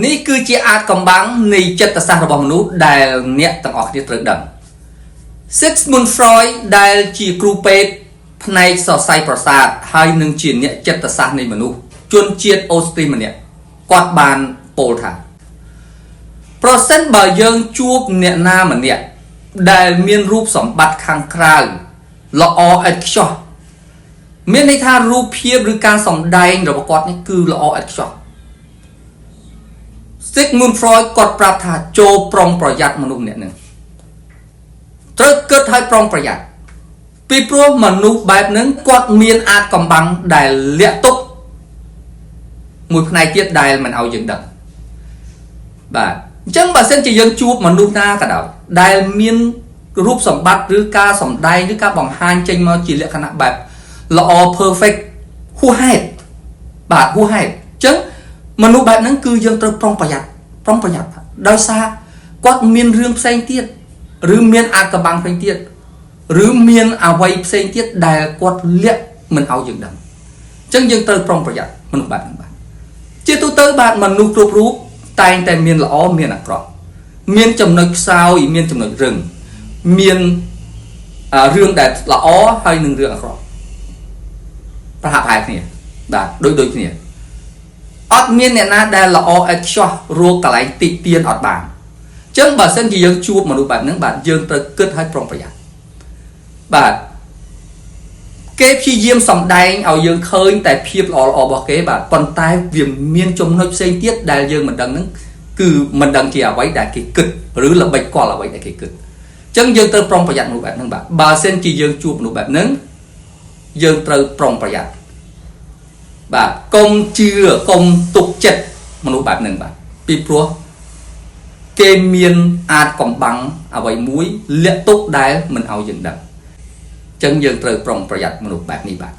នេះគឺជាអាចកំបាំងនៃចិត្តសាស្ត្ររបស់មនុស្សដែលអ្នកទាំងអស់គ្នាត្រូវដឹង Sigmund Freud ដែលជាគ្រូពេទ្យផ្នែកសរសៃប្រសាទហើយនឹងជាអ្នកចិត្តសាស្ត្រនៃមនុស្សជនជាតិអូស្ត្រីម្នាក់គាត់បានពោលថាប្រសិនបើយើងជួបអ្នកណាម្នាក់ដែលមានរូបសម្បត្តិខាងក្រៅល្អឥតខ្ចោះមានន័យថារូបភាពឬការសម្ដែងរបស់គាត់នេះគឺល្អឥតខ្ចោះ Sigmund Freud គាត់ប្រាប់ថាចូលប្រុងប្រយ័ត្នមនុស្សម្នាក់នឹងត្រូវគិតឲ្យប្រុងប្រយ័ត្នពីព្រោះមនុស្សបែបហ្នឹងគាត់មានអាចកំបាំងដែលលាក់ទុកមួយផ្នែកទៀតដែលមិនឲ្យយើងដឹងបាទអញ្ចឹងបើសិនជាយើងជួបមនុស្សណាក៏ដោយដែលមានរូបសម្បត្តិឬការសម្ដែងឬការបង្ហាញចេញមកជាលក្ខណៈបែបល្អ perfect ហួសហេតុបាទហួសហេតុអញ្ចឹងមនុស្សបែបហ្នឹងគឺយើងត្រូវប្រុងប្រយ័ត្នដោយសារគាត់មានរឿងផ្សេងទៀតឬមានអាចកំបាំងផ្សេងទៀតឬមានអវ័យផ្សេងទៀតដែលគាត់លាក់មិនឲ្យយើងដឹងអញ្ចឹងយើងត្រូវប្រុងប្រយ័ត្នមនុស្សបែបហ្នឹងបាទជាទូទៅបាទមនុស្សគ្រប់រូបតែងតែមានល្អមានអាក្រក់មានចំណុចខ្សោយមានចំណុចរឹងមានរឿងដែលល្អហើយនឹងរឿងអាក្រក់ប្រហាក់ប្រហែលគ្នាបាទដូចគ្នាអត់មានអ្នកណាដែលល្អឥតខ្ចោះរោគកន្លែងតិចទៀនអត់បានអញ្ចឹងបើសិនជាយើងជួបមនុស្សបែបហ្នឹងបាទយើងត្រូវគិតឲ្យប្រុងប្រយ័ត្នបាទគេព្យាយាមសម្ដែងឲ្យយើងឃើញតែភាពល្អរបស់គេបាទប៉ុន្តែវាមានចំណុចផ្សេងទៀតដែលយើងមិនដឹងហ្នឹងគឺមិនដឹងជាអ្វីដែលគេគិតឬល្បិចកលអ្វីដែលគេគិតអញ្ចឹងយើងត្រូវប្រុងប្រយ័ត្នមនុស្សបែបហ្នឹងបាទបើសិនជាយើងជួបមនុស្សបែបហ្នឹងយើងត្រូវប្រុងប្រយ័ត្នបាទកុំជឿកុំទុកចិត្តមនុស្សបែបហ្នឹងបាទពីព្រោះគេមានអាចកំបាំងអ្វីមួយលាក់ទុកដែលមិនឲ្យយើងដឹងអញ្ចឹងយើងត្រូវប្រុងប្រយ័ត្នមនុស្សបែបនេះបាទ